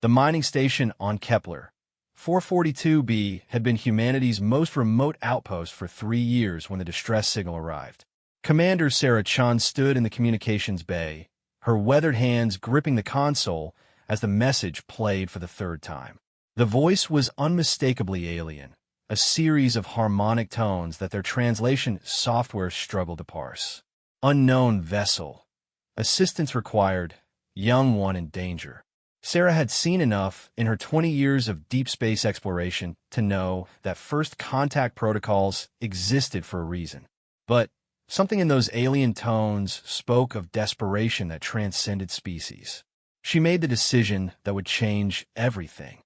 The mining station on Kepler 442b had been humanity's most remote outpost for 3 years when the distress signal arrived. Commander Sarah Chun stood in the communications bay, her weathered hands gripping the console as the message played for the third time. The voice was unmistakably alien, a series of harmonic tones that their translation software struggled to parse. Unknown vessel. Assistance required. Young one in danger. Sarah had seen enough in her 20 years of deep space exploration to know that first contact protocols existed for a reason. But something in those alien tones spoke of desperation that transcended species. She made the decision that would change everything.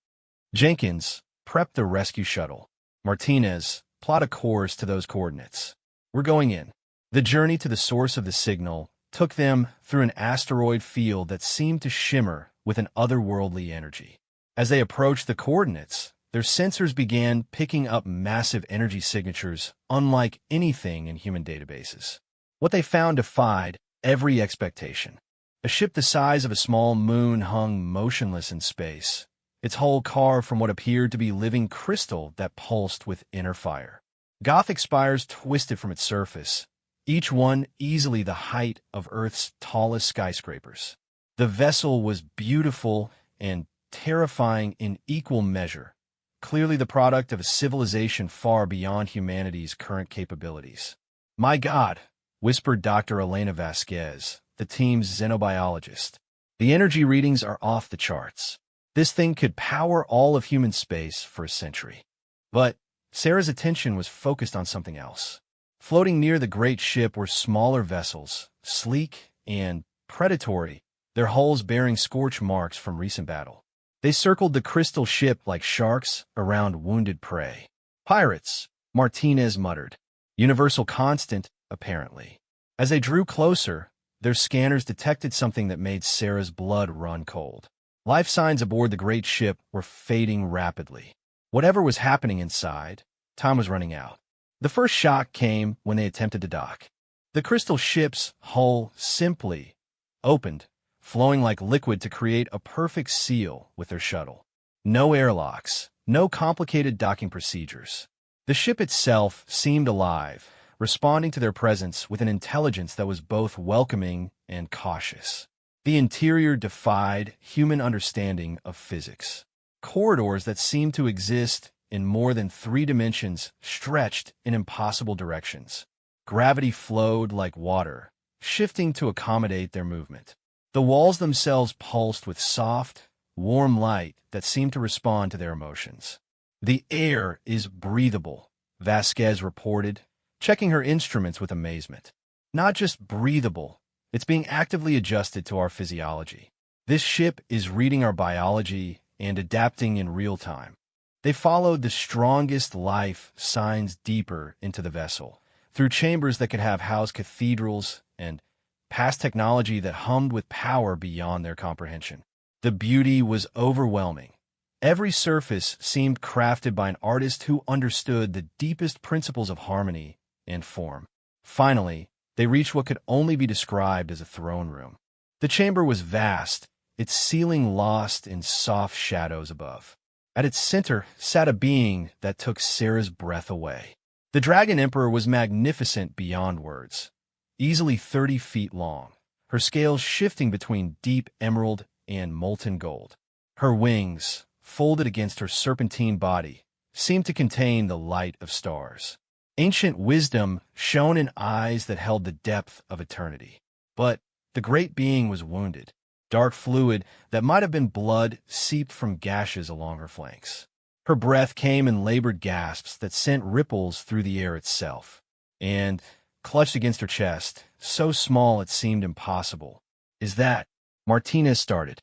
Jenkins, prep the rescue shuttle. Martinez, plot a course to those coordinates. We're going in. The journey to the source of the signal took them through an asteroid field that seemed to shimmer with an otherworldly energy. As they approached the coordinates, their sensors began picking up massive energy signatures unlike anything in human databases. What they found defied every expectation. A ship the size of a small moon hung motionless in space, its hull carved from what appeared to be living crystal that pulsed with inner fire. Gothic spires twisted from its surface, each one easily the height of Earth's tallest skyscrapers. The vessel was beautiful and terrifying in equal measure, clearly the product of a civilization far beyond humanity's current capabilities. "My God," whispered Dr. Elena Vasquez, the team's xenobiologist. "The energy readings are off the charts. This thing could power all of human space for a century." But Sarah's attention was focused on something else. Floating near the great ship were smaller vessels, sleek and predatory, their hulls bearing scorch marks from recent battle. They circled the crystal ship like sharks around wounded prey. "Pirates," Martinez muttered. "Universal constant, apparently." As they drew closer, their scanners detected something that made Sarah's blood run cold. Life signs aboard the great ship were fading rapidly. Whatever was happening inside, time was running out. The first shock came when they attempted to dock. The crystal ship's hull simply opened, flowing like liquid to create a perfect seal with their shuttle. No airlocks, no complicated docking procedures. The ship itself seemed alive, responding to their presence with an intelligence that was both welcoming and cautious. The interior defied human understanding of physics. Corridors that seemed to exist in more than 3 dimensions stretched in impossible directions. Gravity flowed like water, shifting to accommodate their movement. The walls themselves pulsed with soft, warm light that seemed to respond to their emotions. "The air is breathable," Vasquez reported, checking her instruments with amazement. "Not just breathable, it's being actively adjusted to our physiology. This ship is reading our biology and adapting in real time." They followed the strongest life signs deeper into the vessel, through chambers that could have housed cathedrals and past technology that hummed with power beyond their comprehension. The beauty was overwhelming. Every surface seemed crafted by an artist who understood the deepest principles of harmony and form. Finally, they reached what could only be described as a throne room. The chamber was vast, its ceiling lost in soft shadows above. At its center sat a being that took Sarah's breath away. The Dragon Emperor was magnificent beyond words, easily 30 feet long, her scales shifting between deep emerald and molten gold. Her wings, folded against her serpentine body, seemed to contain the light of stars. Ancient wisdom shone in eyes that held the depth of eternity. But the great being was wounded. Dark fluid that might have been blood seeped from gashes along her flanks. Her breath came in labored gasps that sent ripples through the air itself. And, clutched against her chest, so small it seemed impossible. "Is that?" Martinez started.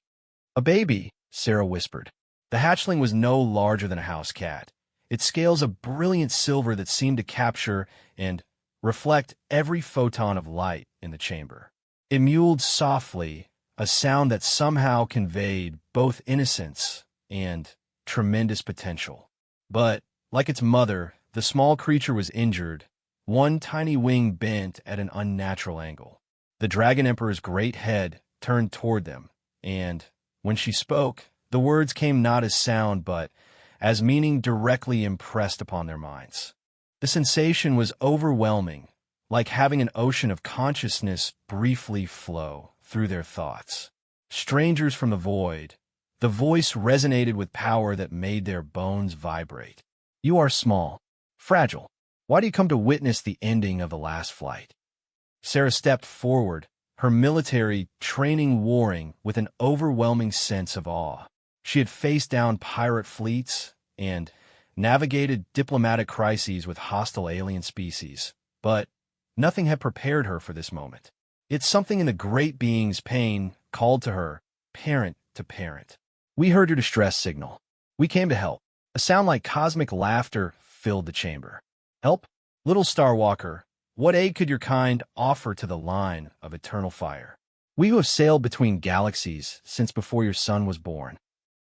"A baby," Sarah whispered. The hatchling was no larger than a house cat, its scales a brilliant silver that seemed to capture and reflect every photon of light in the chamber. It mewed softly, a sound that somehow conveyed both innocence and tremendous potential. But, like its mother, the small creature was injured, one tiny wing bent at an unnatural angle. The Dragon Emperor's great head turned toward them, and, when she spoke, The words came not as sound, but as meaning directly impressed upon their minds. The sensation was overwhelming, like having an ocean of consciousness briefly flow through their thoughts. Strangers from the void, the voice resonated with power that made their bones vibrate. You are small, fragile. Why do you come to witness the ending of the last flight? Sarah stepped forward, her military training warring with an overwhelming sense of awe. She had faced down pirate fleets and navigated diplomatic crises with hostile alien species, but nothing had prepared her for this moment. Yet something in the great being's pain called to her, parent to parent. We heard your distress signal. We came to help. A sound like cosmic laughter filled the chamber. Help? Little Starwalker, what aid could your kind offer to the line of eternal fire? We who have sailed between galaxies since before your son was born.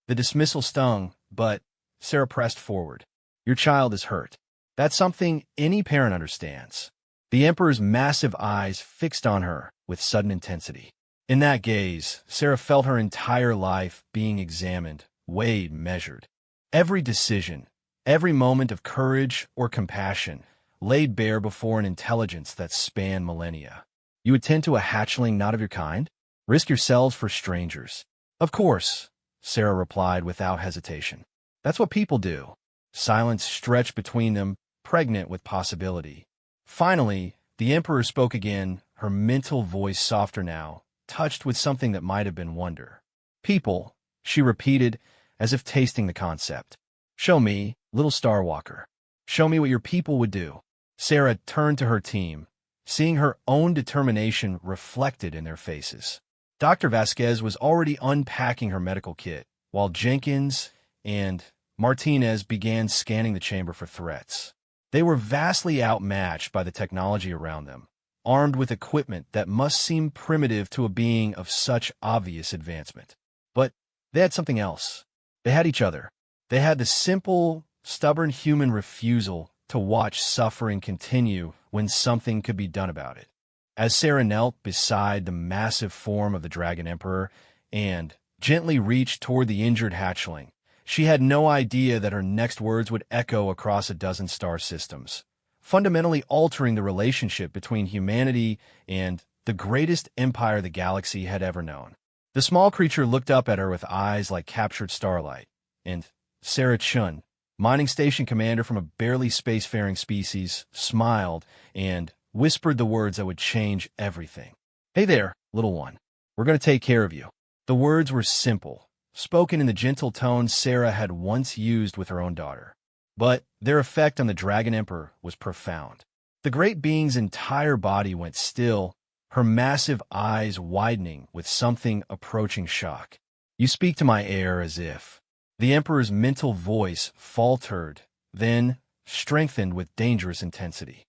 The dismissal stung, but Sarah pressed forward. Your child is hurt. That's something any parent understands. The Emperor's massive eyes fixed on her with sudden intensity. In that gaze, Sarah felt her entire life being examined, weighed, measured. Every decision, every moment of courage or compassion, laid bare before an intelligence that spanned millennia. You attend to a hatchling not of your kind? Risk yourselves for strangers. Of course, Sarah replied without hesitation. That's what people do. Silence stretched between them, pregnant with possibility. Finally, the Emperor spoke again, her mental voice softer now, touched with something that might have been wonder. People, she repeated, as if tasting the concept. Show me, little Starwalker. Show me what your people would do. Sarah turned to her team, seeing her own determination reflected in their faces. Dr. Vasquez was already unpacking her medical kit, while Jenkins and Martinez began scanning the chamber for threats. They were vastly outmatched by the technology around them, armed with equipment that must seem primitive to a being of such obvious advancement. But they had something else. They had each other. They had the simple, stubborn human refusal to watch suffering continue when something could be done about it. As Sarah knelt beside the massive form of the Dragon Emperor and gently reached toward the injured hatchling, she had no idea that her next words would echo across a dozen star systems, fundamentally altering the relationship between humanity and the greatest empire the galaxy had ever known. The small creature looked up at her with eyes like captured starlight, and Sarah Chun, mining station commander from a barely spacefaring species, smiled and whispered the words that would change everything. Hey there, little one. We're going to take care of you. The words were simple, spoken in the gentle tone Sarah had once used with her own daughter. But their effect on the Dragon Emperor was profound. The great being's entire body went still, her massive eyes widening with something approaching shock. You speak to my heir as if. The Emperor's mental voice faltered, then strengthened with dangerous intensity.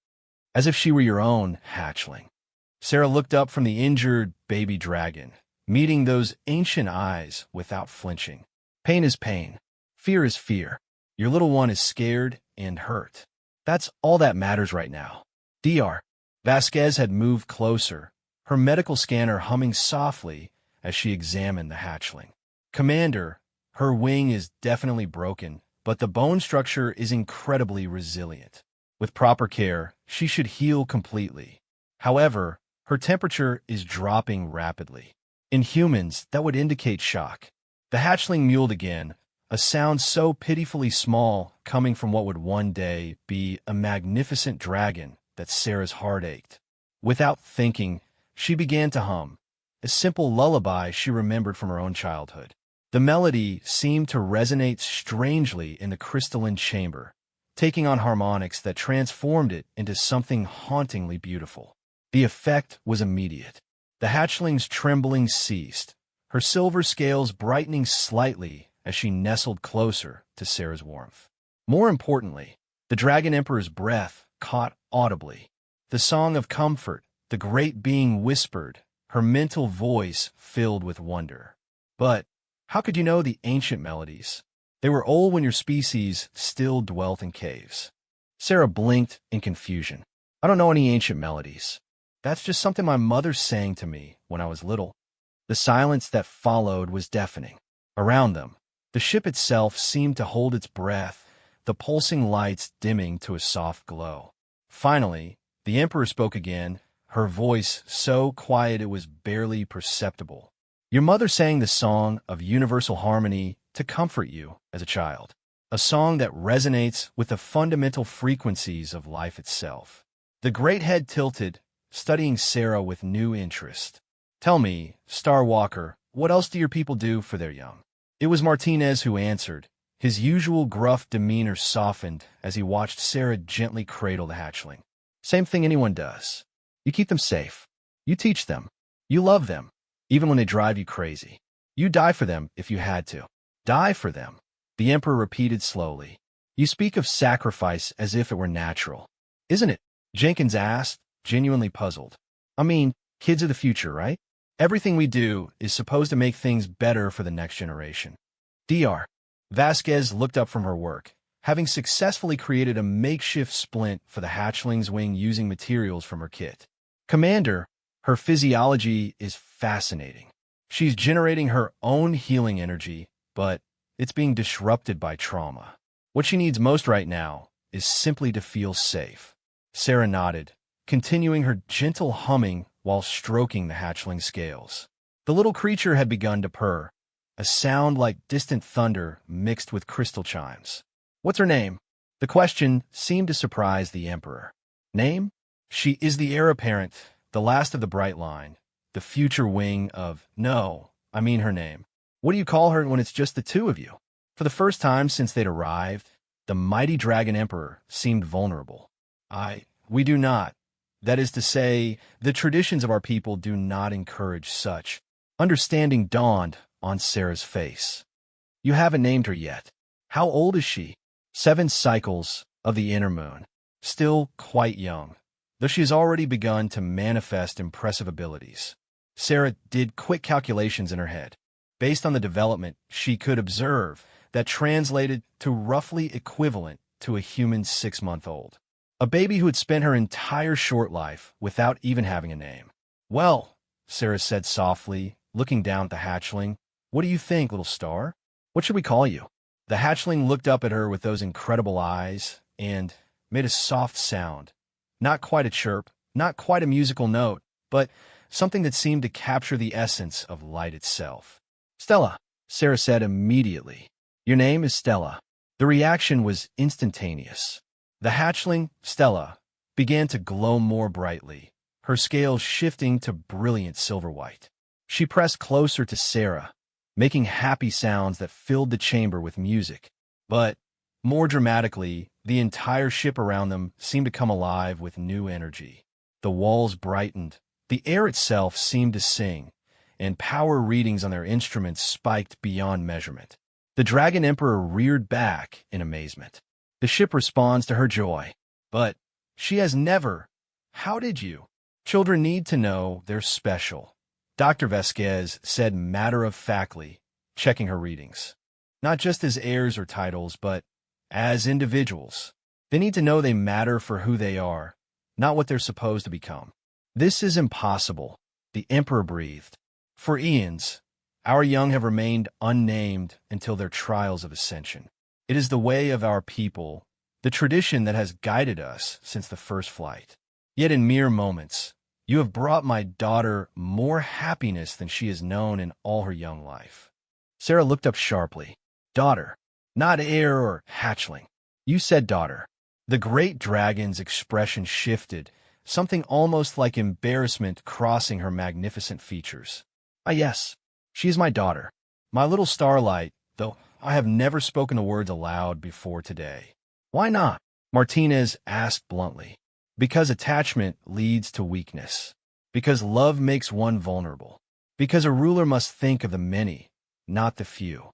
As if she were your own hatchling. Sarah looked up from the injured baby dragon, meeting those ancient eyes without flinching. Pain is pain. Fear is fear. Your little one is scared and hurt. That's all that matters right now. Dr. Vasquez had moved closer, her medical scanner humming softly as she examined the hatchling. Commander, her wing is definitely broken, but the bone structure is incredibly resilient. With proper care, she should heal completely. However, her temperature is dropping rapidly. In humans, that would indicate shock. The hatchling mewed again, a sound so pitifully small coming from what would one day be a magnificent dragon that Sarah's heart ached. Without thinking, she began to hum, a simple lullaby she remembered from her own childhood. The melody seemed to resonate strangely in the crystalline chamber, taking on harmonics that transformed it into something hauntingly beautiful. The effect was immediate. The hatchling's trembling ceased, her silver scales brightening slightly as she nestled closer to Sarah's warmth. More importantly, the Dragon Emperor's breath caught audibly. The song of comfort the great being whispered, her mental voice filled with wonder. But how could you know the ancient melodies? They were old when your species still dwelt in caves. Sarah blinked in confusion. I don't know any ancient melodies. That's just something my mother sang to me when I was little. The silence that followed was deafening. Around them, The ship itself seemed to hold its breath, the pulsing lights dimming to a soft glow. Finally, the Emperor spoke again, her voice so quiet it was barely perceptible. Your mother sang the song of universal harmony to comfort you as a child, a song that resonates with the fundamental frequencies of life itself. The great head tilted, studying Sarah with new interest. Tell me, Star Walker, what else do your people do for their young? It was Martinez who answered. His usual gruff demeanor softened as he watched Sarah gently cradle the hatchling. Same thing anyone does. You keep them safe. You teach them. You love them, even when they drive you crazy. You die for them if you had to. Die for them, the Emperor repeated slowly. You speak of sacrifice as if it were natural. Isn't it? Jenkins asked, genuinely puzzled. I mean, kids are the future, right? Everything we do is supposed to make things better for the next generation. Dr. Vasquez looked up from her work, having successfully created a makeshift splint for the hatchling's wing using materials from her kit. Commander, her physiology is fascinating. She's generating her own healing energy, but it's being disrupted by trauma. What she needs most right now is simply to feel safe. Sarah nodded, continuing her gentle humming while stroking the hatchling scales. The little creature had begun to purr, a sound like distant thunder mixed with crystal chimes. What's her name? The question seemed to surprise the Emperor. Name? She is the heir apparent, the last of the bright line, the future wing of... No, I mean her name. What do you call her when it's just the two of you? For the first time since they'd arrived, the mighty Dragon Emperor seemed vulnerable. We do not. That is to say, the traditions of our people do not encourage such. Understanding dawned on Sarah's face. You haven't named her yet. How old is she? 7 cycles of the inner moon. Still quite young, though she has already begun to manifest impressive abilities. Sarah did quick calculations in her head. Based on the development she could observe, that translated to roughly equivalent to a human 6-month-old. A baby who had spent her entire short life without even having a name. Well, Sarah said softly, looking down at the hatchling, what do you think, little star? What should we call you? The hatchling looked up at her with those incredible eyes and made a soft sound. Not quite a chirp, not quite a musical note, but something that seemed to capture the essence of light itself. Stella, Sarah said immediately. Your name is Stella. The reaction was instantaneous. The hatchling, Stella, began to glow more brightly, her scales shifting to brilliant silver white. She pressed closer to Sarah, making happy sounds that filled the chamber with music. But, more dramatically, the entire ship around them seemed to come alive with new energy. The walls brightened, the air itself seemed to sing, and power readings on their instruments spiked beyond measurement. The Dragon Emperor reared back in amazement. The ship responds to her joy. But she has never. How did you? Children need to know they're special, Dr. Vasquez said matter-of-factly, checking her readings. Not just as heirs or titles, but as individuals. They need to know they matter for who they are, not what they're supposed to become. This is impossible, the Emperor breathed. For eons, our young have remained unnamed until their trials of ascension. It is the way of our people, the tradition that has guided us since the first flight. Yet in mere moments, you have brought my daughter more happiness than she has known in all her young life. Sarah looked up sharply. Daughter, not heir or hatchling. You said daughter. The great dragon's expression shifted, something almost like embarrassment crossing her magnificent features. Ah, yes, she is my daughter, my little starlight, though I have never spoken the words aloud before today. Why not? Martinez asked bluntly. Because attachment leads to weakness. Because love makes one vulnerable. Because a ruler must think of the many, not the few.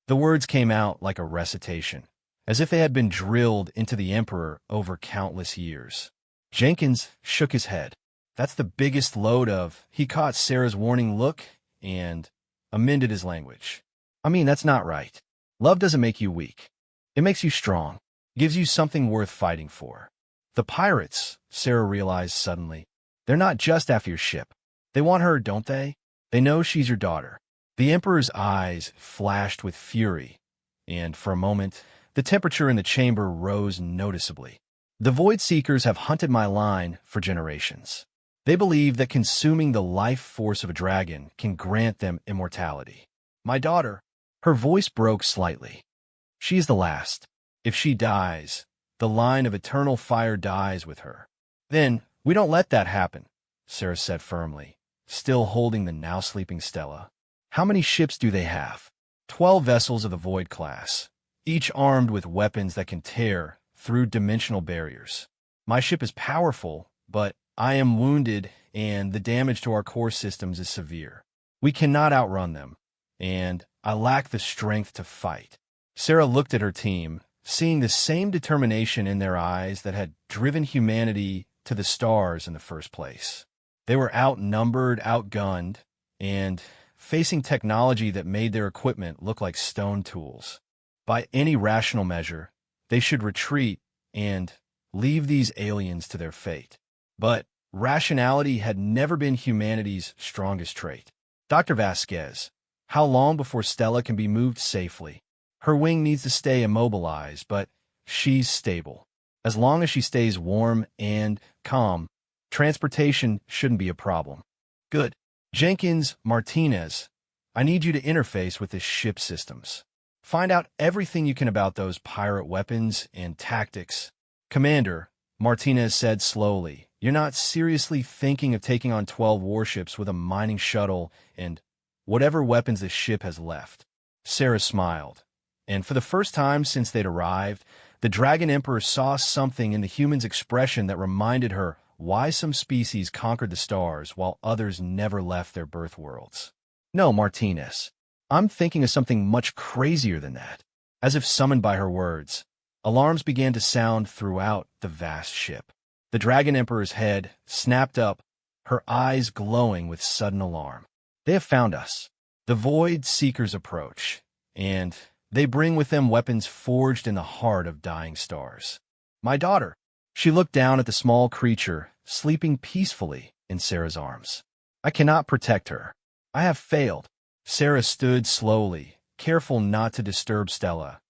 The words came out like a recitation, as if they had been drilled into the Emperor over countless years. Jenkins shook his head. That's the biggest load of... He caught Sarah's warning look and amended his language. I mean, that's not right. Love doesn't make you weak. It makes you strong. Gives you something worth fighting for. The pirates, Sarah realized suddenly, they're not just after your ship. They want her, don't they? They know she's your daughter. The Emperor's eyes flashed with fury, and for a moment, the temperature in the chamber rose noticeably. The Void Seekers have hunted my line for generations. They believe that consuming the life force of a dragon can grant them immortality. My daughter, her voice broke slightly. She is the last. If she dies, the line of eternal fire dies with her. Then, we don't let that happen, Sarah said firmly, still holding the now-sleeping Stella. How many ships do they have? 12 vessels of the Void class, each armed with weapons that can tear through dimensional barriers. My ship is powerful, but I am wounded and the damage to our core systems is severe. We cannot outrun them, and I lack the strength to fight. Sarah looked at her team, seeing the same determination in their eyes that had driven humanity to the stars in the first place. They were outnumbered, outgunned, and facing technology that made their equipment look like stone tools. By any rational measure, they should retreat and leave these aliens to their fate. But rationality had never been humanity's strongest trait. Dr. Vasquez, how long before Stella can be moved safely? Her wing needs to stay immobilized, but she's stable. As long as she stays warm and calm, transportation shouldn't be a problem. Good. Jenkins, Martinez, I need you to interface with the ship systems. Find out everything you can about those pirate weapons and tactics. Commander, Martinez said slowly, you're not seriously thinking of taking on 12 warships with a mining shuttle and whatever weapons the ship has left. Sarah smiled, and for the first time since they'd arrived, the Dragon Emperor saw something in the human's expression that reminded her why some species conquered the stars while others never left their birth worlds. No, Martinez. I'm thinking of something much crazier than that. As if summoned by her words, alarms began to sound throughout the vast ship. The Dragon Emperor's head snapped up, her eyes glowing with sudden alarm. They have found us. The Void Seekers approach, and they bring with them weapons forged in the heart of dying stars. My daughter. She looked down at the small creature, sleeping peacefully in Sarah's arms. I cannot protect her. I have failed. Sarah stood slowly, careful not to disturb Stella,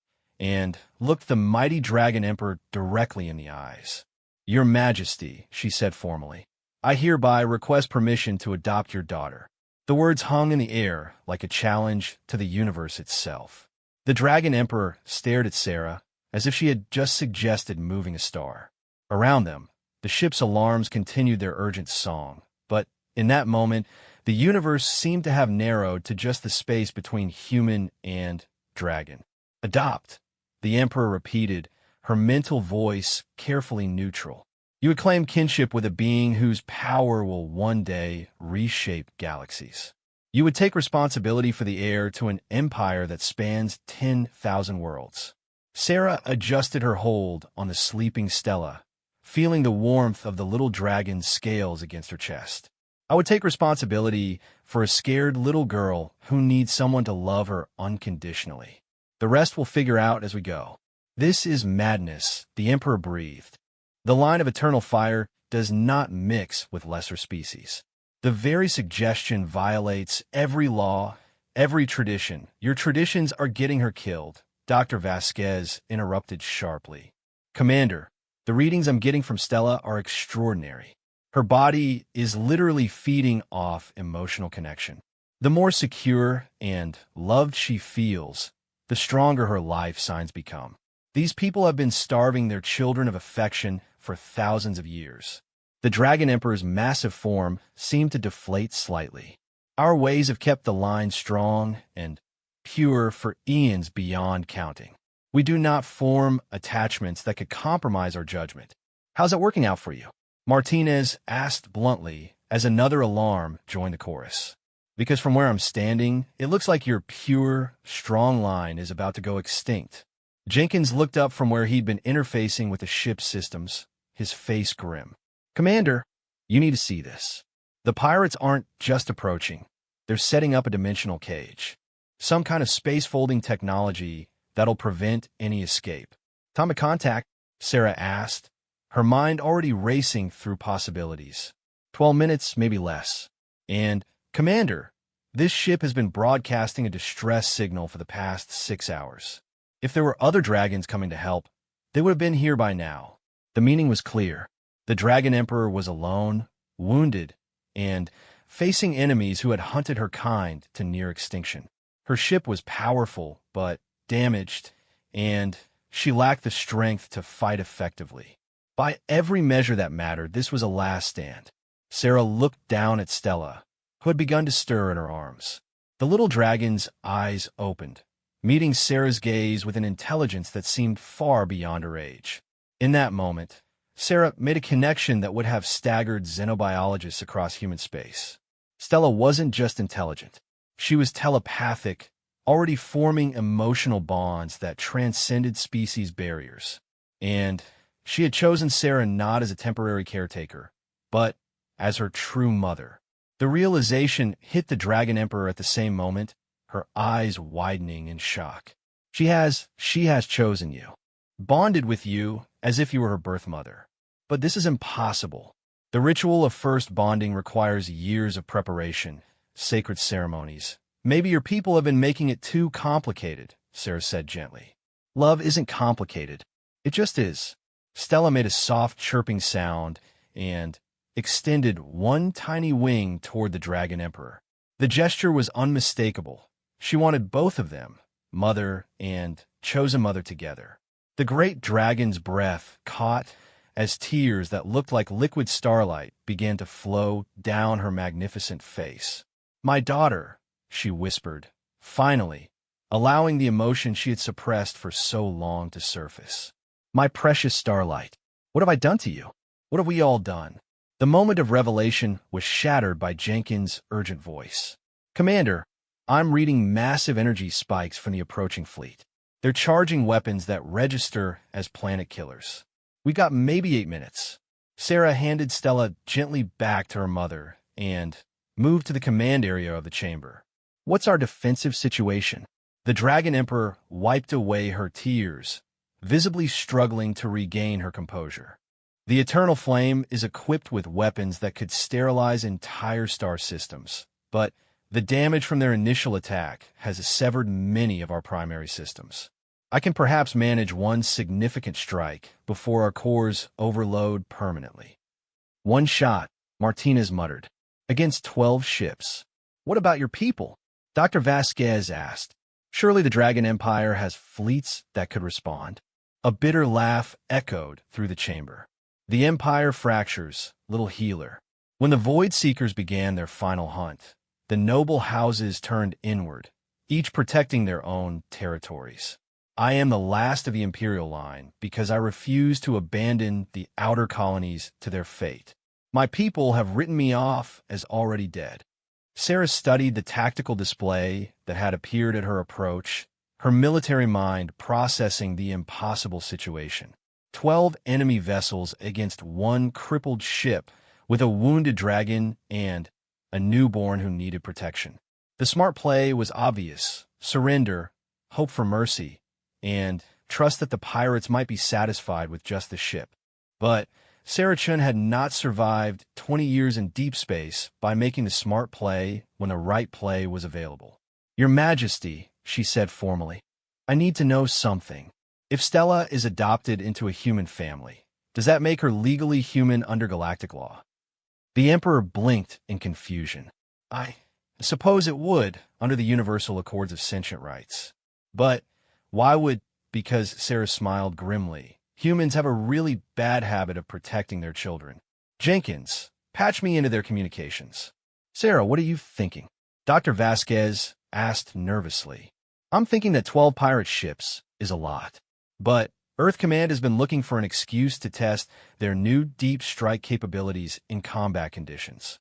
and looked the mighty Dragon Emperor directly in the eyes. Your Majesty, she said formally, I hereby request permission to adopt your daughter. The words hung in the air like a challenge to the universe itself. The Dragon Emperor stared at Sarah as if she had just suggested moving a star. Around them, the ship's alarms continued their urgent song, but in that moment, the universe seemed to have narrowed to just the space between human and dragon. Adopt, the Emperor repeated, her mental voice carefully neutral. You would claim kinship with a being whose power will one day reshape galaxies. You would take responsibility for the heir to an empire that spans 10,000 worlds. Sarah adjusted her hold on the sleeping Stella, feeling the warmth of the little dragon's scales against her chest. I would take responsibility for a scared little girl who needs someone to love her unconditionally. The rest we'll figure out as we go. This is madness, the Emperor breathed. The line of eternal fire does not mix with lesser species. The very suggestion violates every law, every tradition. Your traditions are getting her killed, Dr. Vasquez interrupted sharply. Commander, the readings I'm getting from Stella are extraordinary. Her body is literally feeding off emotional connection. The more secure and loved she feels, the stronger her life signs become. These people have been starving their children of affection for thousands of years. The Dragon Emperor's massive form seemed to deflate slightly. Our ways have kept the line strong and pure for eons beyond counting. We do not form attachments that could compromise our judgment. How's it working out for you? Martinez asked bluntly as another alarm joined the chorus. Because from where I'm standing, it looks like your pure, strong line is about to go extinct. Jenkins looked up from where he'd been interfacing with the ship's systems, his face grim. Commander, you need to see this. The pirates aren't just approaching. They're setting up a dimensional cage. Some kind of space-folding technology that'll prevent any escape. Time of contact? Sarah asked, her mind already racing through possibilities. 12 minutes, maybe less. And, Commander, this ship has been broadcasting a distress signal for the past 6 hours. If there were other dragons coming to help, they would have been here by now. The meaning was clear. The Dragon Emperor was alone, wounded, and facing enemies who had hunted her kind to near extinction. Her ship was powerful, but damaged, and she lacked the strength to fight effectively. By every measure that mattered, this was a last stand. Sarah looked down at Stella, who had begun to stir in her arms. The little dragon's eyes opened, meeting Sarah's gaze with an intelligence that seemed far beyond her age. In that moment, Sarah made a connection that would have staggered xenobiologists across human space. Stella wasn't just intelligent. She was telepathic, already forming emotional bonds that transcended species barriers. And she had chosen Sarah not as a temporary caretaker, but as her true mother. The realization hit the Dragon Emperor at the same moment, her eyes widening in shock. She has chosen you, bonded with you as if you were her birth mother. But this is impossible. The ritual of first bonding requires years of preparation, sacred ceremonies. Maybe your people have been making it too complicated, Sarah said gently. Love isn't complicated. It just is. Stella made a soft chirping sound and extended one tiny wing toward the Dragon Emperor. The gesture was unmistakable. She wanted both of them, mother and chosen mother, together. The great dragon's breath caught as tears that looked like liquid starlight began to flow down her magnificent face. My daughter, she whispered, finally, allowing the emotion she had suppressed for so long to surface. My precious starlight, what have I done to you? What have we all done? The moment of revelation was shattered by Jenkins' urgent voice. Commander, I'm reading massive energy spikes from the approaching fleet. They're charging weapons that register as planet killers. We got maybe 8 minutes. Sarah handed Stella gently back to her mother and moved to the command area of the chamber. What's our defensive situation? The Dragon Emperor wiped away her tears, visibly struggling to regain her composure. The Eternal Flame is equipped with weapons that could sterilize entire star systems, but the damage from their initial attack has severed many of our primary systems. I can perhaps manage one significant strike before our cores overload permanently. One shot, Martinez muttered. Against 12 ships. What about your people? Dr. Vasquez asked. Surely the Dragon Empire has fleets that could respond. A bitter laugh echoed through the chamber. The Empire fractures, little healer. When the Void Seekers began their final hunt, the noble houses turned inward, each protecting their own territories. I am the last of the Imperial line because I refuse to abandon the outer colonies to their fate. My people have written me off as already dead. Sarah studied the tactical display that had appeared at her approach, her military mind processing the impossible situation. 12 enemy vessels against one crippled ship with a wounded dragon and a newborn who needed protection. The smart play was obvious: surrender, hope for mercy, and trust that the pirates might be satisfied with just the ship. But Sarah Chun had not survived 20 years in deep space by making the smart play when the right play was available. Your Majesty, she said formally, I need to know something. If Stella is adopted into a human family, does that make her legally human under galactic law? The Emperor blinked in confusion. I suppose it would, under the Universal Accords of Sentient Rights. But why would... Because Sarah smiled grimly. Humans have a really bad habit of protecting their children. Jenkins, patch me into their communications. Sarah, what are you thinking? Dr. Vasquez asked nervously. I'm thinking that 12 pirate ships is a lot. But Earth Command has been looking for an excuse to test their new deep strike capabilities in combat conditions.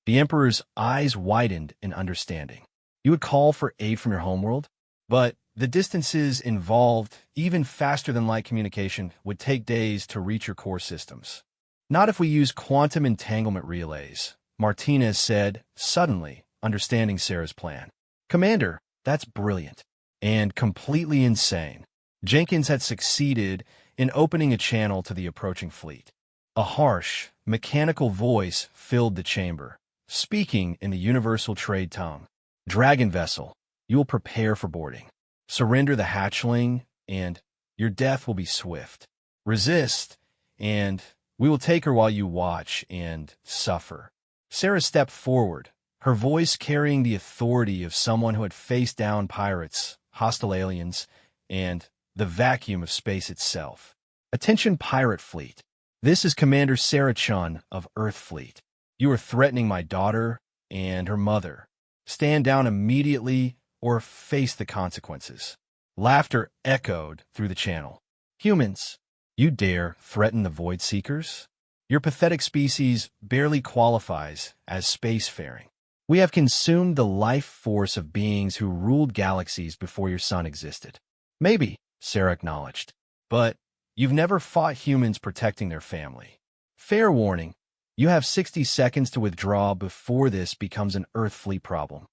The Emperor's eyes widened in understanding. You would call for aid from your homeworld? But the distances involved, even faster than light communication, would take days to reach your core systems. Not if we use quantum entanglement relays, Martinez said, suddenly understanding Sarah's plan. Commander, that's brilliant. And completely insane. Jenkins had succeeded in opening a channel to the approaching fleet. A harsh, mechanical voice filled the chamber, speaking in the universal trade tongue. Dragon vessel, you will prepare for boarding. Surrender the hatchling and your death will be swift. Resist, and we will take her while you watch and suffer." Sarah stepped forward, her voice carrying the authority of someone who had faced down pirates, hostile aliens, and the vacuum of space itself. "Attention, pirate fleet. This is Commander Sarah Chun of Earth Fleet. You are threatening my daughter and her mother. Stand down immediately or face the consequences." Laughter echoed through the channel. "Humans, you dare threaten the Void Seekers? Your pathetic species barely qualifies as spacefaring. We have consumed the life force of beings who ruled galaxies before your son existed." "Maybe," Sarah acknowledged, "but you've never fought humans protecting their family. Fair warning, you have 60 seconds to withdraw before this becomes an Earth Fleet problem."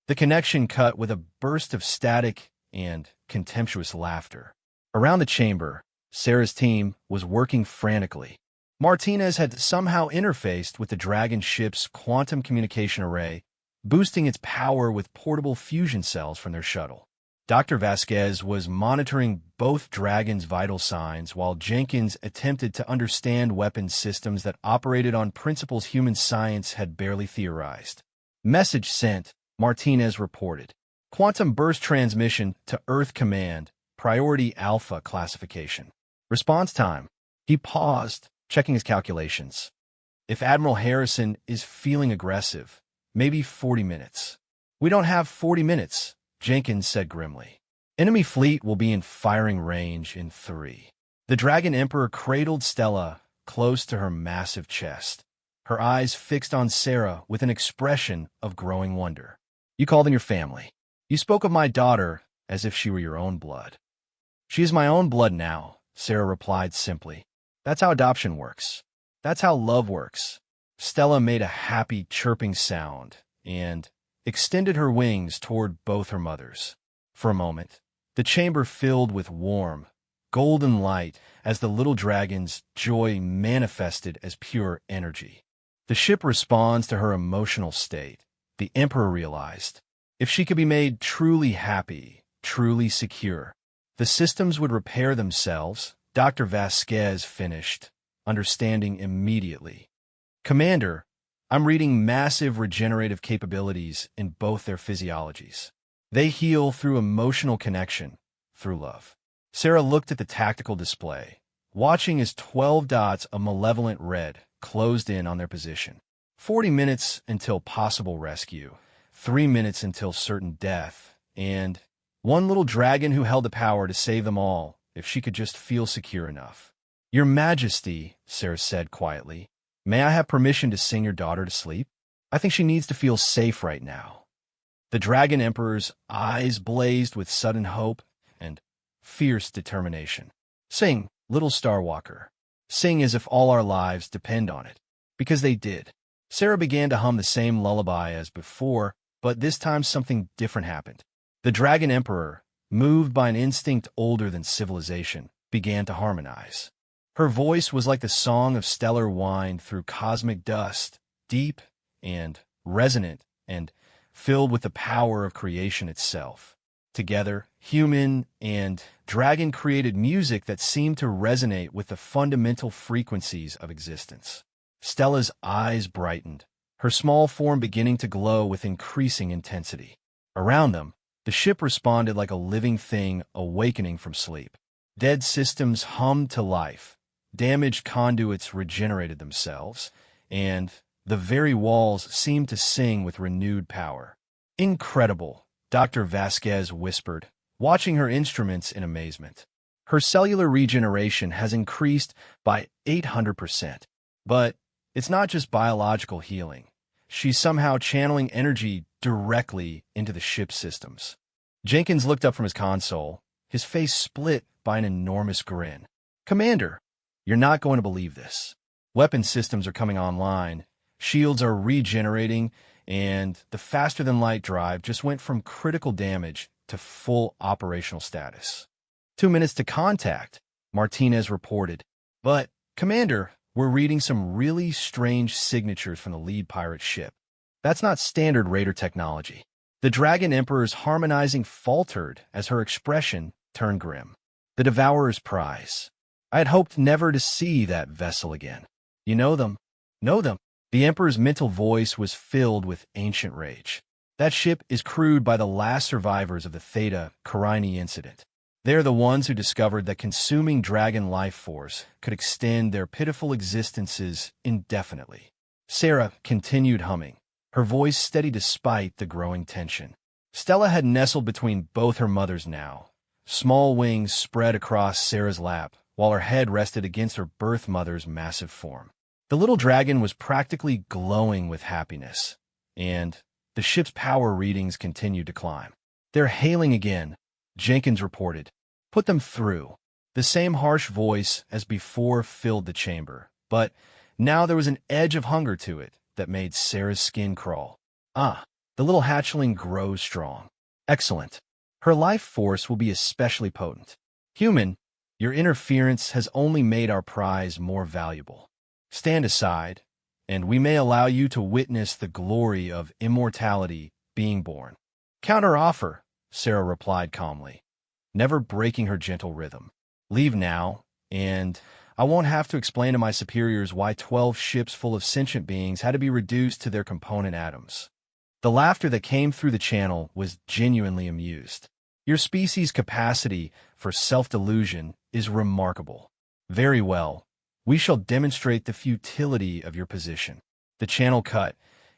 The connection cut with a burst of static and contemptuous laughter. Around the chamber, Sarah's team was working frantically. Martinez had somehow interfaced with the Dragon ship's quantum communication array, boosting its power with portable fusion cells from their shuttle. Dr. Vasquez was monitoring both Dragon's vital signs while Jenkins attempted to understand weapons systems that operated on principles human science had barely theorized. "Message sent," Martinez reported. "Quantum burst transmission to Earth Command, priority Alpha classification. Response time." He paused, checking his calculations. "If Admiral Harrison is feeling aggressive, maybe 40 minutes. "We don't have 40 minutes, Jenkins said grimly. "Enemy fleet will be in firing range in 3. The Dragon Emperor cradled Stella close to her massive chest, her eyes fixed on Sarah with an expression of growing wonder. "You call them your family. You spoke of my daughter as if she were your own blood." "She is my own blood now," Sarah replied simply. "That's how adoption works. That's how love works." Stella made a happy, chirping sound and extended her wings toward both her mothers. For a moment, the chamber filled with warm, golden light as the little dragon's joy manifested as pure energy. The ship responds to her emotional state, the Emperor realized. If she could be made truly happy, truly secure, the systems would repair themselves, Dr. Vasquez finished, understanding immediately. "Commander, I'm reading massive regenerative capabilities in both their physiologies. They heal through emotional connection, through love." Sarah looked at the tactical display, watching as 12 dots of malevolent red closed in on their position. 40 minutes until possible rescue, 3 minutes until certain death, and one little dragon who held the power to save them all if she could just feel secure enough. "Your Majesty," Sarah said quietly, "may I have permission to sing your daughter to sleep? I think she needs to feel safe right now." The Dragon Emperor's eyes blazed with sudden hope and fierce determination. "Sing, little Starwalker. Sing as if all our lives depend on it." Because they did. Sarah began to hum the same lullaby as before, but this time something different happened. The Dragon Emperor, moved by an instinct older than civilization, began to harmonize. Her voice was like the song of stellar wind through cosmic dust, deep and resonant and filled with the power of creation itself. Together, human and dragon created music that seemed to resonate with the fundamental frequencies of existence. Stella's eyes brightened, her small form beginning to glow with increasing intensity. Around them, the ship responded like a living thing awakening from sleep. Dead systems hummed to life. Damaged conduits regenerated themselves, and the very walls seemed to sing with renewed power. "Incredible," Dr. Vasquez whispered, watching her instruments in amazement. "Her cellular regeneration has increased by 800%. But it's not just biological healing. She's somehow channeling energy directly into the ship's systems." Jenkins looked up from his console, his face split by an enormous grin. "Commander, you're not going to believe this. Weapon systems are coming online, shields are regenerating, and the faster-than-light drive just went from critical damage to full operational status." 2 minutes to contact, Martinez reported. "But, Commander, we're reading some really strange signatures from the lead pirate ship. That's not standard Raider technology." The Dragon Emperor's harmonizing faltered as her expression turned grim. The Devourer's prize. I had hoped never to see that vessel again. You know them? Know them? The Emperor's mental voice was filled with ancient rage. That ship is crewed by the last survivors of the Theta Carini incident. They're the ones who discovered that consuming dragon life force could extend their pitiful existences indefinitely. Sarah continued humming, her voice steady despite the growing tension. Stella had nestled between both her mothers now. Small wings spread across Sarah's lap, while her head rested against her birth mother's massive form. The little dragon was practically glowing with happiness, and the ship's power readings continued to climb. "They're hailing again," Jenkins reported. "Put them through." The same harsh voice as before filled the chamber, but now there was an edge of hunger to it that made Sarah's skin crawl. "Ah, the little hatchling grows strong. Excellent. Her life force will be especially potent. Human, your interference has only made our prize more valuable. Stand aside, and we may allow you to witness the glory of immortality being born." "Counter offer," Sarah replied calmly, never breaking her gentle rhythm. "Leave now, and I won't have to explain to my superiors why 12 ships full of sentient beings had to be reduced to their component atoms." The laughter that came through the channel was genuinely amused. "Your species' capacity for self-delusion is remarkable. Very well. We shall demonstrate the futility of your position." The channel cut,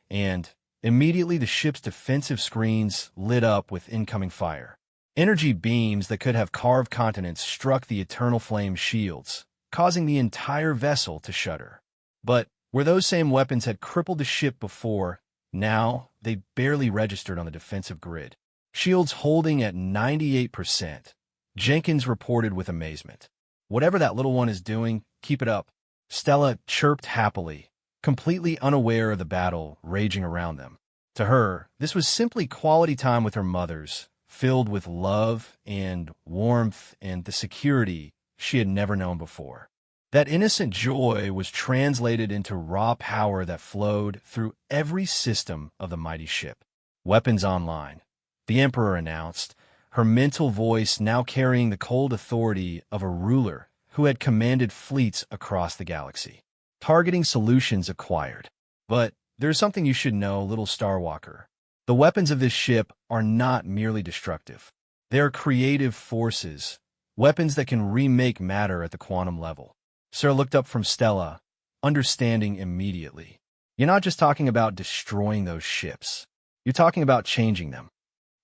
and immediately the ship's defensive screens lit up with incoming fire. Energy beams that could have carved continents struck the eternal flame shields, causing the entire vessel to shudder. But where those same weapons had crippled the ship before, now they barely registered on the defensive grid. "Shields holding at 98%, Jenkins reported with amazement. "Whatever that little one is doing, keep it up," Stella chirped happily, completely unaware of the battle raging around them. To her, this was simply quality time with her mothers, filled with love and warmth and the security she had never known before. That innocent joy was translated into raw power that flowed through every system of the mighty ship. "Weapons online," the Emperor announced, her mental voice now carrying the cold authority of a ruler who had commanded fleets across the galaxy. "Targeting solutions acquired. But there's something you should know, little Starwalker. The weapons of this ship are not merely destructive. They are creative forces, weapons that can remake matter at the quantum level." Sarah looked up from Stella, understanding immediately. "You're not just talking about destroying those ships. You're talking about changing them.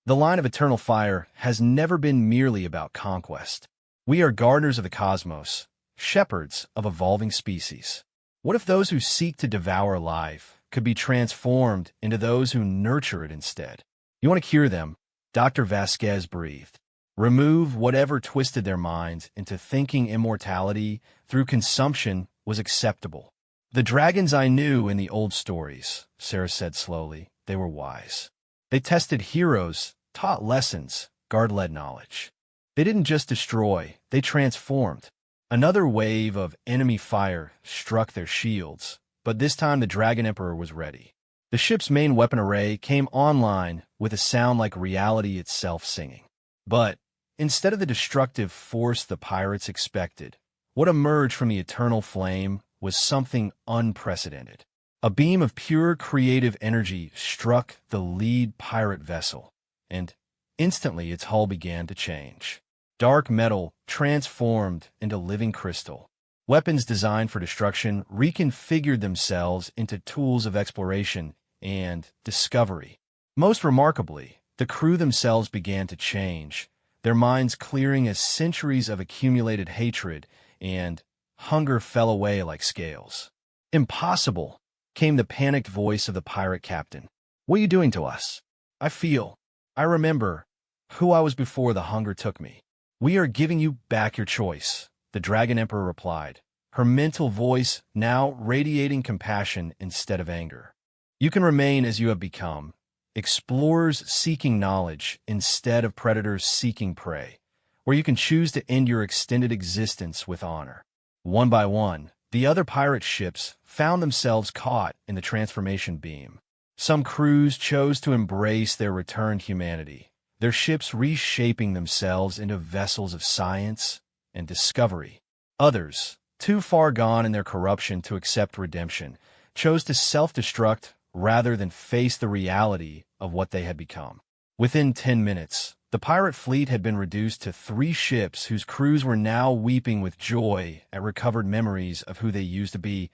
The line of eternal fire has never been merely about conquest. We are gardeners of the cosmos, shepherds of evolving species. What if those who seek to devour life could be transformed into those who nurture it instead? You want to cure them?" Dr. Vasquez breathed. "Remove whatever twisted their minds into thinking immortality through consumption was acceptable." "The dragons I knew in the old stories," Sarah said slowly, "they were wise. They tested heroes, taught lessons, guard-led knowledge. They didn't just destroy, they transformed." Another wave of enemy fire struck their shields, but this time the Dragon Emperor was ready. The ship's main weapon array came online with a sound like reality itself singing. But instead of the destructive force the pirates expected, what emerged from the eternal flame was something unprecedented. A beam of pure creative energy struck the lead pirate vessel, and instantly its hull began to change. Dark metal transformed into living crystal. Weapons designed for destruction reconfigured themselves into tools of exploration and discovery. Most remarkably, the crew themselves began to change, their minds clearing as centuries of accumulated hatred and hunger fell away like scales. "Impossible," came the panicked voice of the pirate captain. "What are you doing to us? I remember who I was before the hunger took me." "We are giving you back your choice," the Dragon Emperor replied, her mental voice now radiating compassion instead of anger. "You can remain as you have become, explorers seeking knowledge instead of predators seeking prey, or you can choose to end your extended existence with honor." One by one, the other pirate ships found themselves caught in the transformation beam. Some crews chose to embrace their returned humanity, their ships reshaping themselves into vessels of science, and discovery. Others, too far gone in their corruption to accept redemption, chose to self-destruct rather than face the reality of what they had become. Within 10 minutes, the pirate fleet had been reduced to 3 ships whose crews were now weeping with joy at recovered memories of who they used to be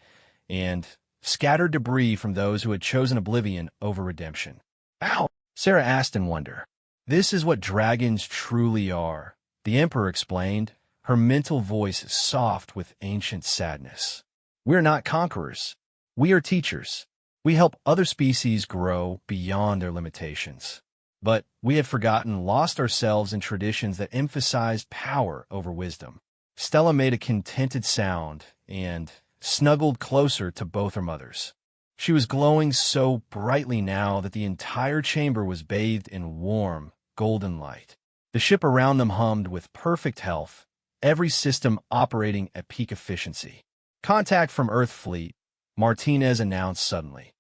and scattered debris from those who had chosen oblivion over redemption. "Ow!" Sarah asked in wonder. "This is what dragons truly are," the Emperor explained, her mental voice soft with ancient sadness. "We're not conquerors. We are teachers. We help other species grow beyond their limitations. But we had forgotten, lost ourselves in traditions that emphasized power over wisdom." Stella made a contented sound and snuggled closer to both her mothers. She was glowing so brightly now that the entire chamber was bathed in warm, golden light. The ship around them hummed with perfect health, every system operating at peak efficiency. "Contact from Earth Fleet," Martinez announced suddenly.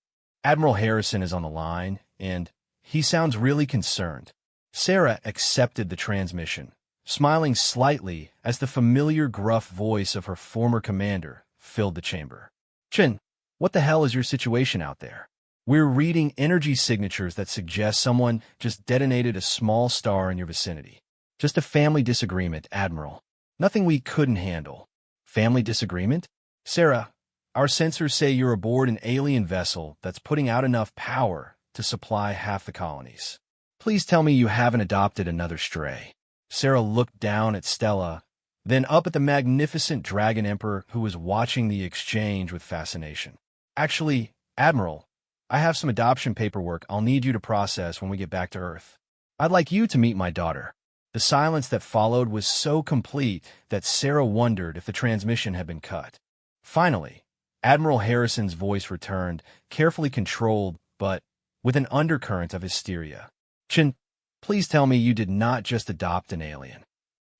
"Admiral Harrison is on the line, and he sounds really concerned." Sarah accepted the transmission, smiling slightly as the familiar gruff voice of her former commander filled the chamber. "Chin, what the hell is your situation out there? We're reading energy signatures that suggest someone just detonated a small star in your vicinity." "Just a family disagreement, Admiral. Nothing we couldn't handle." "Family disagreement?" "Sarah, our sensors say you're aboard an alien vessel that's putting out enough power to supply half the colonies. Please tell me you haven't adopted another stray." Sarah looked down at Stella, then up at the magnificent Dragon Emperor who was watching the exchange with fascination. "Actually, Admiral, I have some adoption paperwork I'll need you to process when we get back to Earth. I'd like you to meet my daughter." The silence that followed was so complete that Sarah wondered if the transmission had been cut. Finally, Admiral Harrison's voice returned, carefully controlled, but with an undercurrent of hysteria. "Chin, please tell me you did not just adopt an alien."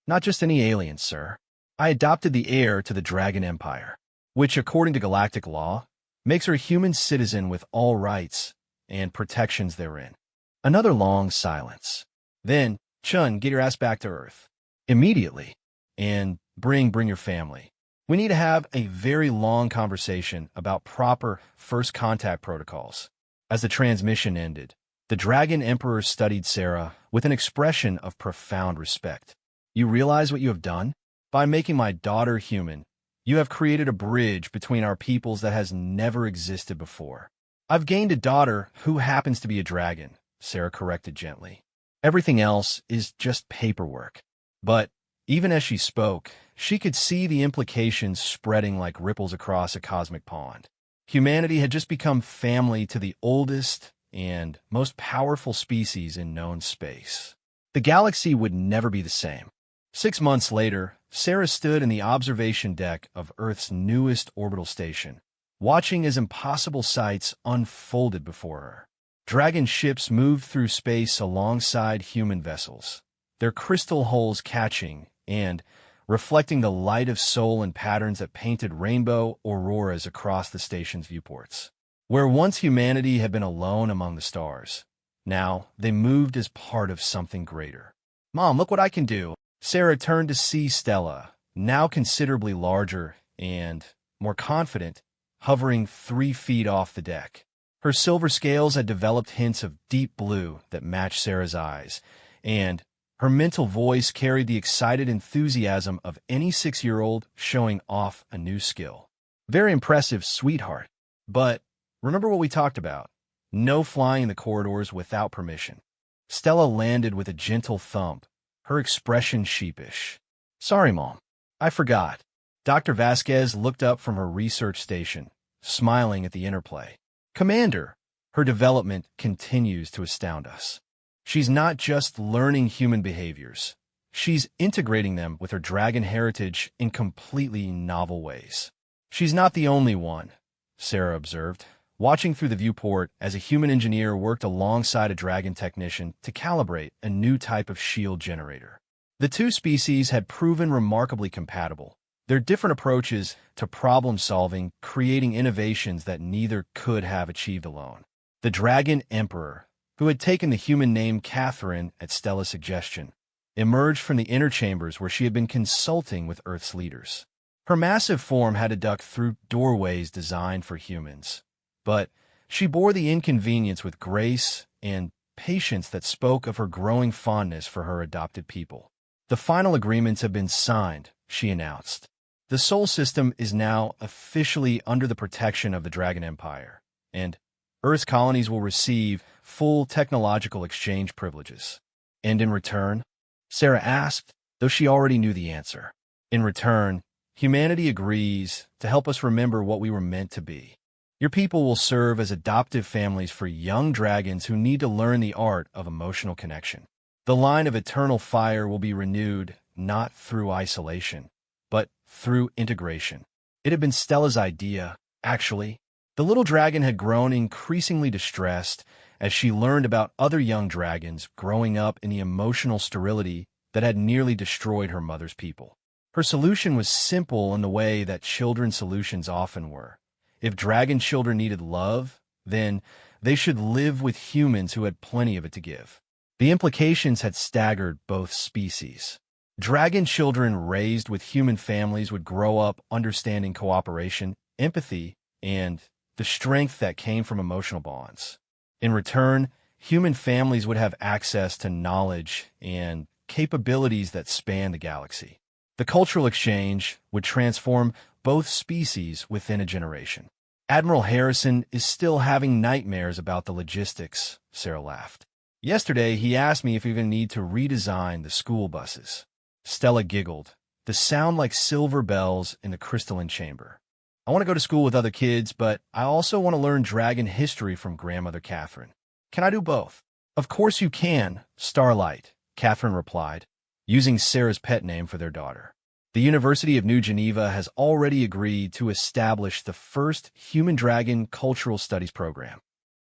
"Not just any alien, sir. I adopted the heir to the Dragon Empire, which, according to galactic law, makes her a human citizen with all rights and protections therein." Another long silence. Then, "Chun, get your ass back to Earth. Immediately. And bring your family. We need to have a very long conversation about proper first contact protocols." As the transmission ended, the Dragon Emperor studied Sarah with an expression of profound respect. "You realize what you have done? By making my daughter human, you have created a bridge between our peoples that has never existed before." "I've gained a daughter who happens to be a dragon," Sarah corrected gently. "Everything else is just paperwork." But even as she spoke, she could see the implications spreading like ripples across a cosmic pond. Humanity had just become family to the oldest and most powerful species in known space. The galaxy would never be the same. 6 months later, Sarah stood in the observation deck of Earth's newest orbital station, watching as impossible sights unfolded before her. Dragon ships moved through space alongside human vessels, their crystal hulls catching and reflecting the light of soul in patterns that painted rainbow auroras across the station's viewports. Where once humanity had been alone among the stars, now they moved as part of something greater. "Mom, look what I can do." Sarah turned to see Stella, now considerably larger and more confident, hovering 3 feet off the deck. Her silver scales had developed hints of deep blue that matched Sarah's eyes, and her mental voice carried the excited enthusiasm of any 6-year-old showing off a new skill. "Very impressive, sweetheart. But remember what we talked about. No flying in the corridors without permission." Stella landed with a gentle thump, her expression sheepish. "Sorry, Mom. I forgot." Dr. Vasquez looked up from her research station, smiling at the interplay. "Commander, her development continues to astound us. She's not just learning human behaviors. She's integrating them with her dragon heritage in completely novel ways." "She's not the only one," Sarah observed, watching through the viewport as a human engineer worked alongside a dragon technician to calibrate a new type of shield generator. The two species had proven remarkably compatible, their different approaches to problem-solving creating innovations that neither could have achieved alone. The Dragon Emperor, who had taken the human name Catherine at Stella's suggestion, emerged from the inner chambers where she had been consulting with Earth's leaders. Her massive form had to duck through doorways designed for humans, but she bore the inconvenience with grace and patience that spoke of her growing fondness for her adopted people. The final agreements have been signed, she announced. The Sol system is now officially under the protection of the Dragon Empire, and Earth's colonies will receive full technological exchange privileges. And in return? Sarah asked, though she already knew the answer. In return, humanity agrees to help us remember what we were meant to be. Your people will serve as adoptive families for young dragons who need to learn the art of emotional connection. The line of eternal fire will be renewed not through isolation, but through integration. It had been Stella's idea, actually. The little dragon had grown increasingly distressed as she learned about other young dragons growing up in the emotional sterility that had nearly destroyed her mother's people. Her solution was simple in the way that children's solutions often were. If dragon children needed love, then they should live with humans who had plenty of it to give. The implications had staggered both species. Dragon children raised with human families would grow up understanding cooperation, empathy, and the strength that came from emotional bonds. In return, human families would have access to knowledge and capabilities that span the galaxy. The cultural exchange would transform both species within a generation. Admiral Harrison is still having nightmares about the logistics, Sarah laughed. Yesterday, he asked me if we even need to redesign the school buses. Stella giggled, the sound like silver bells in the crystalline chamber. I want to go to school with other kids, but I also want to learn dragon history from Grandmother Catherine. Can I do both? Of course you can, Starlight, Catherine replied, using Sarah's pet name for their daughter. The University of New Geneva has already agreed to establish the first human-dragon cultural studies program.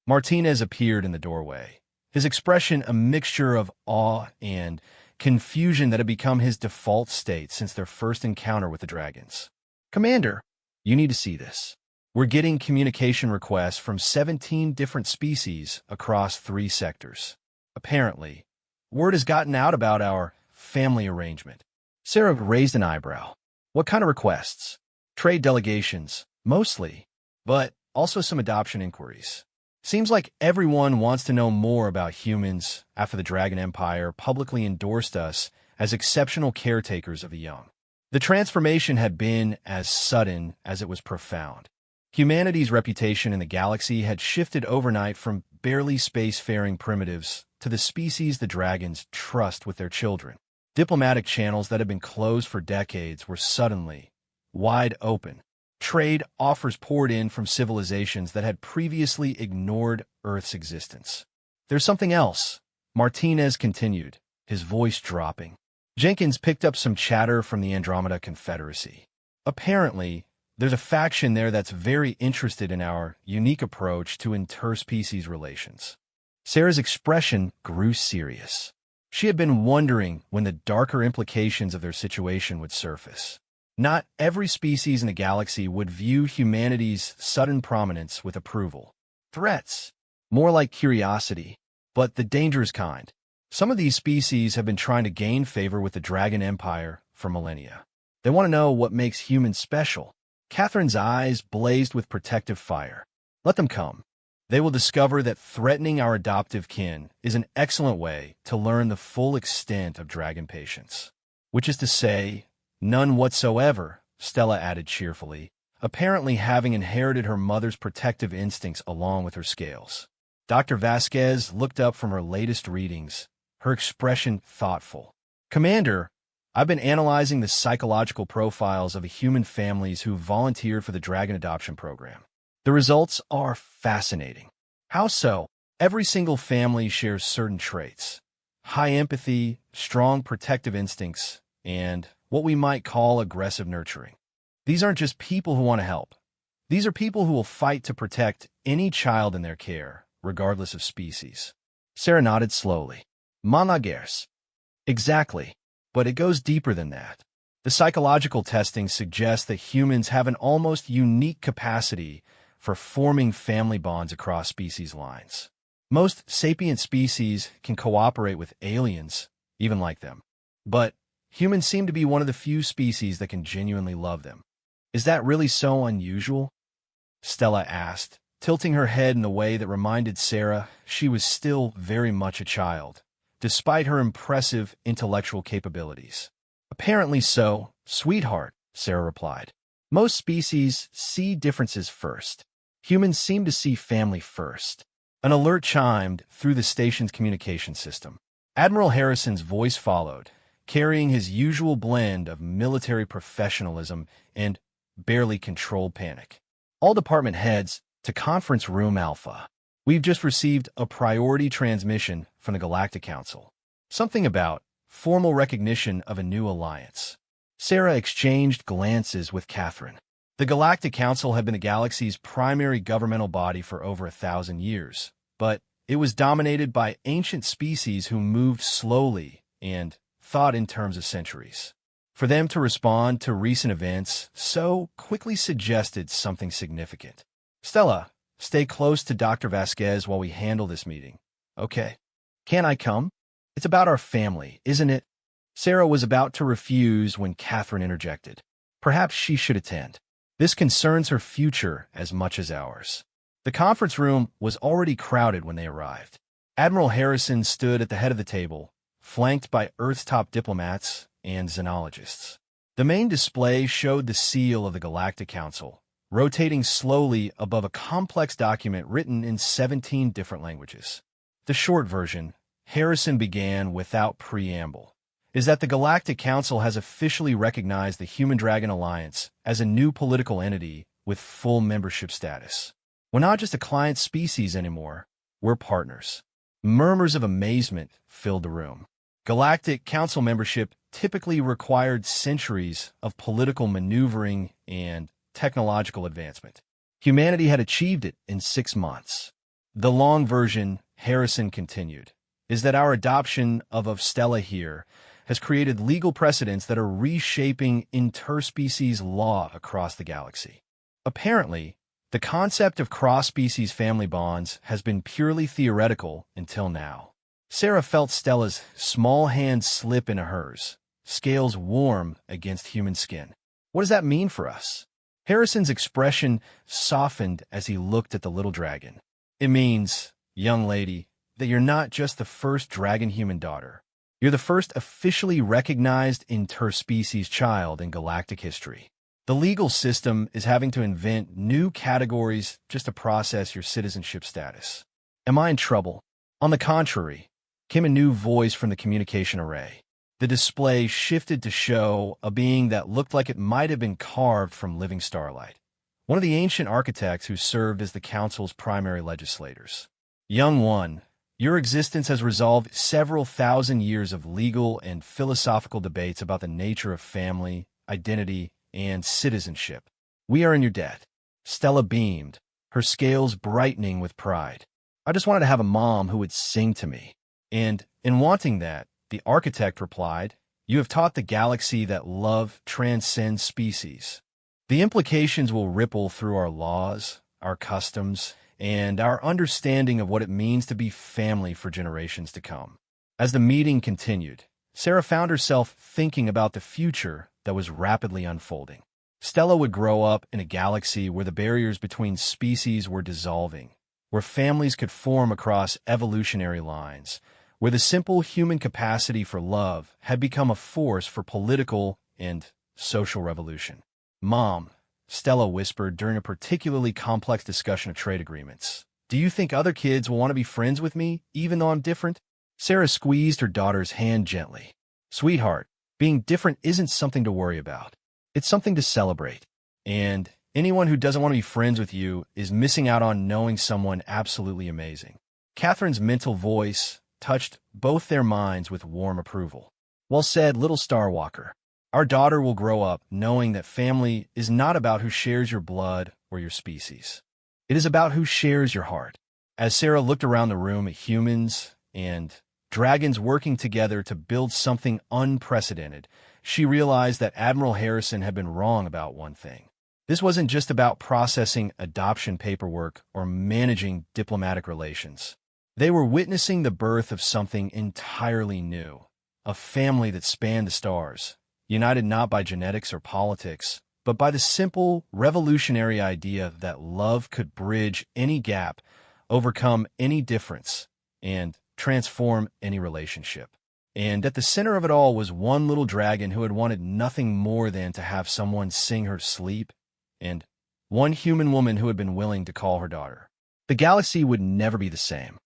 Martinez appeared in the doorway, his expression a mixture of awe and confusion that had become his default state since their first encounter with the dragons. Commander, you need to see this. We're getting communication requests from 17 different species across 3 sectors. Apparently, word has gotten out about our family arrangement. Sarah raised an eyebrow. What kind of requests? Trade delegations, mostly, but also some adoption inquiries. Seems like everyone wants to know more about humans after the Dragon Empire publicly endorsed us as exceptional caretakers of the young. The transformation had been as sudden as it was profound. Humanity's reputation in the galaxy had shifted overnight from barely spacefaring primitives to the species the dragons trust with their children. Diplomatic channels that had been closed for decades were suddenly wide open. Trade offers poured in from civilizations that had previously ignored Earth's existence. There's something else, Martinez continued, his voice dropping. Jenkins picked up some chatter from the Andromeda Confederacy. Apparently, there's a faction there that's very interested in our unique approach to interspecies relations. Sarah's expression grew serious. She had been wondering when the darker implications of their situation would surface. Not every species in the galaxy would view humanity's sudden prominence with approval. Threats, more like curiosity, but the dangerous kind. Some of these species have been trying to gain favor with the Dragon Empire for millennia. They want to know what makes humans special. Catherine's eyes blazed with protective fire. Let them come. They will discover that threatening our adoptive kin is an excellent way to learn the full extent of dragon patience. Which is to say, none whatsoever, Stella added cheerfully, apparently having inherited her mother's protective instincts along with her scales. Dr. Vasquez looked up from her latest readings, her expression thoughtful. Commander, I've been analyzing the psychological profiles of the human families who volunteered for the Dragon Adoption Program. The results are fascinating. How so? Every single family shares certain traits. High empathy, strong protective instincts, and what we might call aggressive nurturing. These aren't just people who want to help. These are people who will fight to protect any child in their care, regardless of species. Sarah nodded slowly. Managers. Exactly. But it goes deeper than that. The psychological testing suggests that humans have an almost unique capacity for forming family bonds across species lines. Most sapient species can cooperate with aliens, even like them. But humans seem to be one of the few species that can genuinely love them. Is that really so unusual? Stella asked, tilting her head in a way that reminded Sarah she was still very much a child, despite her impressive intellectual capabilities. Apparently so, sweetheart, Sarah replied. Most species see differences first. Humans seem to see family first. An alert chimed through the station's communication system. Admiral Harrison's voice followed, carrying his usual blend of military professionalism and barely controlled panic. All department heads to Conference Room Alpha. We've just received a priority transmission from the Galactic Council. Something about formal recognition of a new alliance. Sarah exchanged glances with Catherine. The Galactic Council had been the galaxy's primary governmental body for over 1,000 years, but it was dominated by ancient species who moved slowly and thought in terms of centuries. For them to respond to recent events so quickly suggested something significant. Stella, stay close to Dr. Vasquez while we handle this meeting. Okay. Can I come? It's about our family, isn't it? Sarah was about to refuse when Catherine interjected. Perhaps she should attend. This concerns her future as much as ours. The conference room was already crowded when they arrived. Admiral Harrison stood at the head of the table, flanked by Earth's top diplomats and xenologists. The main display showed the seal of the Galactic Council, rotating slowly above a complex document written in 17 different languages. The short version, Harrison began without preamble, is that the Galactic Council has officially recognized the Human-Dragon Alliance as a new political entity with full membership status. We're not just a client species anymore, we're partners. Murmurs of amazement filled the room. Galactic Council membership typically required centuries of political maneuvering and technological advancement. Humanity had achieved it in 6 months. The long version, Harrison continued, is that our adoption of Stella here has created legal precedents that are reshaping interspecies law across the galaxy. Apparently, the concept of cross-species family bonds has been purely theoretical until now. Sarah felt Stella's small hand slip into hers, scales warm against human skin. What does that mean for us? Harrison's expression softened as he looked at the little dragon. It means, young lady, that you're not just the first dragon-human daughter. You're the first officially recognized interspecies child in galactic history. The legal system is having to invent new categories just to process your citizenship status. Am I in trouble? On the contrary, came a new voice from the communication array. The display shifted to show a being that looked like it might have been carved from living starlight. One of the ancient architects who served as the Council's primary legislators. Young one, your existence has resolved several thousand years of legal and philosophical debates about the nature of family, identity, and citizenship. We are in your debt. Stella beamed, her scales brightening with pride. I just wanted to have a mom who would sing to me. And in wanting that, the architect replied, you have taught the galaxy that love transcends species. The implications will ripple through our laws, our customs, and our understanding of what it means to be family for generations to come. As the meeting continued, Sarah found herself thinking about the future that was rapidly unfolding. Stella would grow up in a galaxy where the barriers between species were dissolving, where families could form across evolutionary lines, where the simple human capacity for love had become a force for political and social revolution. Mom, Stella whispered during a particularly complex discussion of trade agreements. Do you think other kids will want to be friends with me, even though I'm different? Sarah squeezed her daughter's hand gently. Sweetheart, being different isn't something to worry about. It's something to celebrate. And anyone who doesn't want to be friends with you is missing out on knowing someone absolutely amazing. Catherine's mental voice touched both their minds with warm approval. Well said, little Starwalker. Our daughter will grow up knowing that family is not about who shares your blood or your species. It is about who shares your heart. As Sarah looked around the room at humans and dragons working together to build something unprecedented, she realized that Admiral Harrison had been wrong about one thing. This wasn't just about processing adoption paperwork or managing diplomatic relations. They were witnessing the birth of something entirely new. a family that spanned the stars, united not by genetics or politics, but by the simple, revolutionary idea that love could bridge any gap, overcome any difference, and transform any relationship. And at the center of it all was one little dragon who had wanted nothing more than to have someone sing her to sleep, and one human woman who had been willing to call her daughter. The galaxy would never be the same.